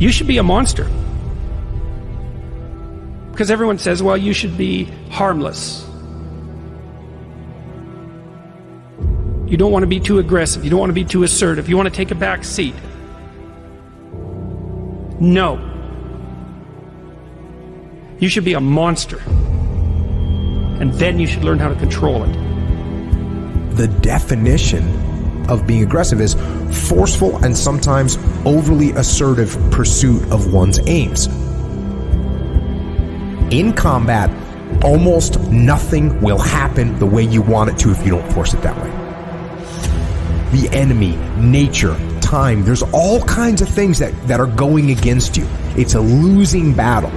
You should be a monster. Because everyone says, well, you should be harmless. You don't want to be too aggressive. You don't want to be too assertive. You want to take a back seat. No. You should be a monster. And then you should learn how to control it. The definition of being aggressive is forceful and sometimes overly assertive pursuit of one's aims. In combat, almost nothing will happen the way you want it to if you don't force it that way. The enemy, nature, time, there's all kinds of things that are going against you. It's a losing battle.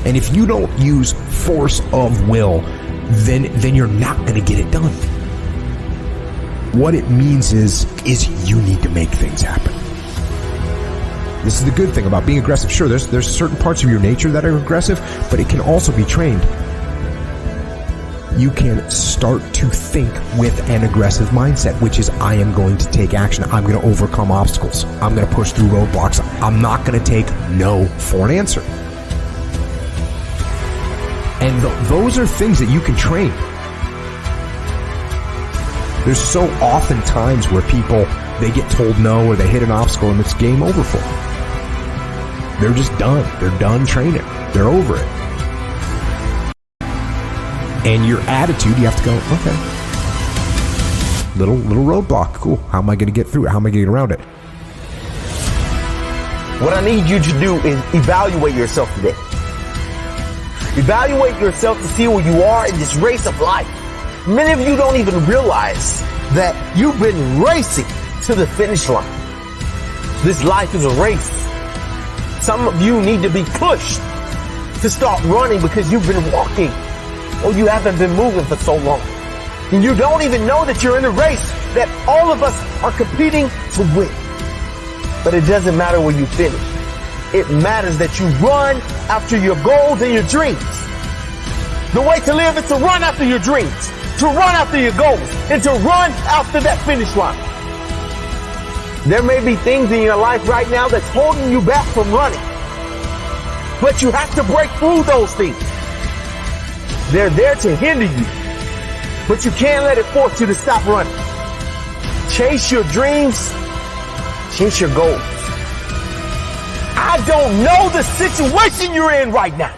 And if you don't use force of will, then you're not going to get it done. What it means is you need to make things happen. This is the good thing about being aggressive. Sure, there's certain parts of your nature that are aggressive, but it can also be trained. You can start to think with an aggressive mindset, which is, I am going to take action. I'm going to overcome obstacles. I'm going to push through roadblocks. I'm not going to take no for an answer. And those are things that you can train. There's so often times where people, they get told no or they hit an obstacle and it's game over for them. They're just done. They're done training. They're over it. And your attitude, you have to go, okay, little roadblock, cool. How am I going to get through it? How am I going to get around it? What I need you to do is evaluate yourself today. Evaluate yourself to see where you are in this race of life. Many of you don't even realize that you've been racing to the finish line. This life is a race. Some of you need to be pushed to start running because you've been walking or you haven't been moving for so long. And you don't even know that you're in a race that all of us are competing to win. But it doesn't matter where you finish. It matters that you run after your goals and your dreams. The way to live is to run after your dreams, to run after your goals, and to run after that finish line. There may be things in your life right now that's holding you back from running. But you have to break through those things. They're there to hinder you. But you can't let it force you to stop running. Chase your dreams. Chase your goals. I don't know the situation you're in right now.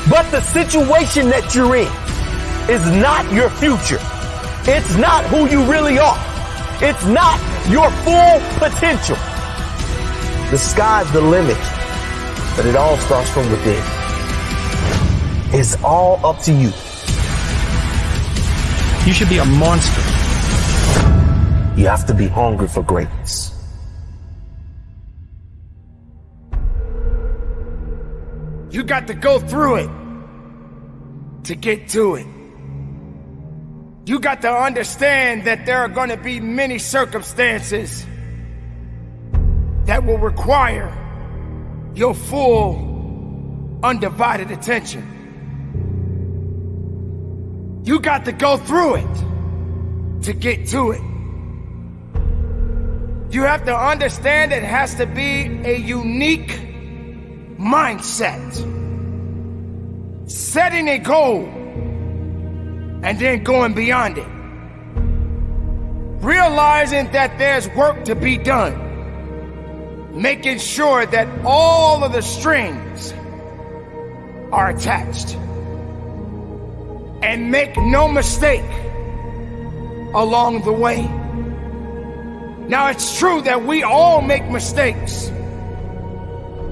But the situation that you're in is not your future. It's not who you really are. It's not your full potential. The sky's the limit, but it all starts from within. It's all up to you. You should be a monster. You have to be hungry for greatness. You got to go through it to get to it. You got to understand that there are going to be many circumstances that will require your full, undivided attention. You got to go through it to get to it. You have to understand it has to be a unique mindset. Setting a goal and then going beyond it. Realizing that there's work to be done. Making sure that all of the strings are attached. And make no mistake along the way. Now it's true that we all make mistakes.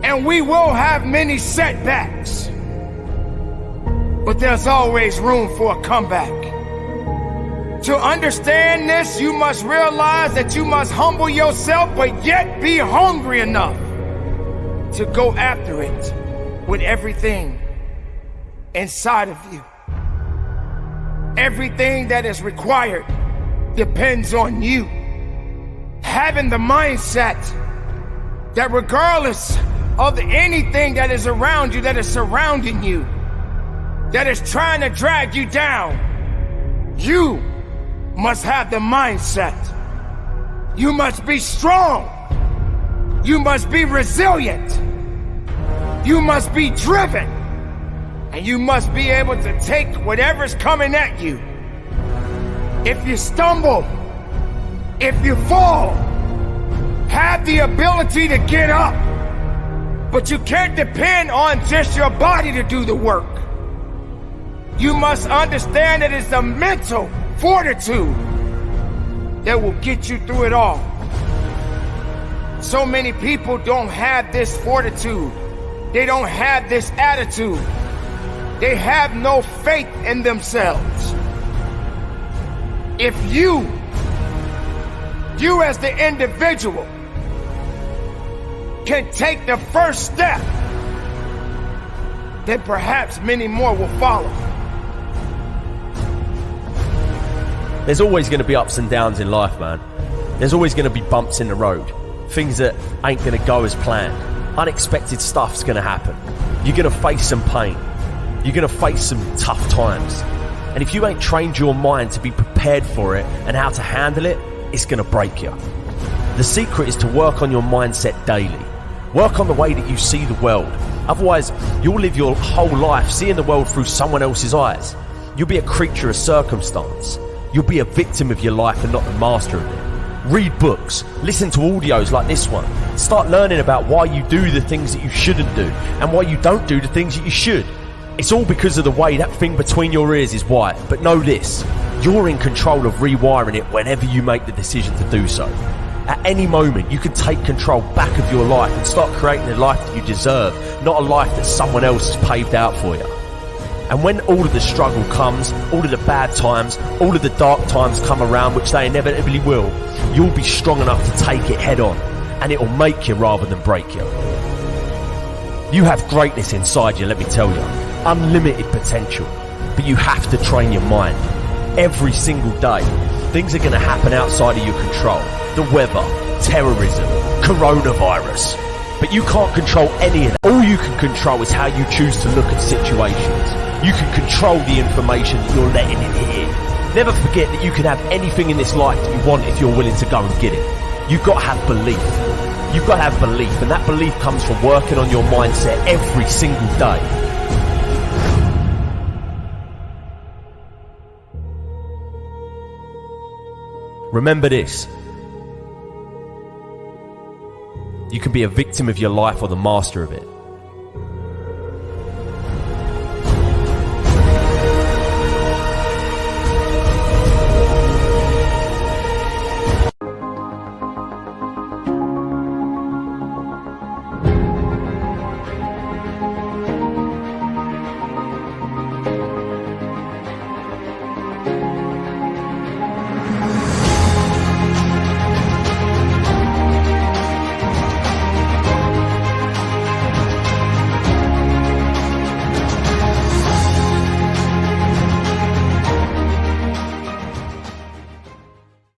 And we will have many setbacks. But there's always room for a comeback. To understand this, you must realize that you must humble yourself, but yet be hungry enough to go after it with everything inside of you. Everything that is required depends on you. Having the mindset that regardless of anything that is around you, that is surrounding you, that is trying to drag you down, you must have the mindset You must be strong. You must be resilient. You must be driven. And you must be able to take whatever's coming at you. If you stumble, if you fall, have the ability to get up. But you can't depend on just your body to do the work. You must understand that it's the mental fortitude that will get you through it all. So many people don't have this fortitude. They don't have this attitude. They have no faith in themselves. If you as the individual can take the first step, then perhaps many more will follow. There's always going to be ups and downs in life, man. There's always going to be bumps in the road. Things that ain't going to go as planned. Unexpected stuff's going to happen. You're going to face some pain. You're going to face some tough times. And if you ain't trained your mind to be prepared for it and how to handle it, it's going to break you. The secret is to work on your mindset daily. Work on the way that you see the world. Otherwise, you'll live your whole life seeing the world through someone else's eyes. You'll be a creature of circumstance. You'll be a victim of your life and not the master of it. Read books, listen to audios like this one. Start learning about why you do the things that you shouldn't do and why you don't do the things that you should. It's all because of the way that thing between your ears is wired. But know this, you're in control of rewiring it whenever you make the decision to do so. At any moment, you can take control back of your life and start creating a life that you deserve, not a life that someone else has paved out for you. And when all of the struggle comes, all of the bad times, all of the dark times come around, which they inevitably will, you'll be strong enough to take it head on, and it'll make you rather than break you. You have greatness inside you, let me tell you. Unlimited potential. But you have to train your mind. Every single day, things are going to happen outside of your control. The weather, terrorism, coronavirus. But you can't control any of that. All you can control is how you choose to look at situations. You can control the information that you're letting in here. Never forget that you can have anything in this life that you want if you're willing to go and get it. You've got to have belief. You've got to have belief, and that belief comes from working on your mindset every single day. Remember this. You can be a victim of your life or the master of it.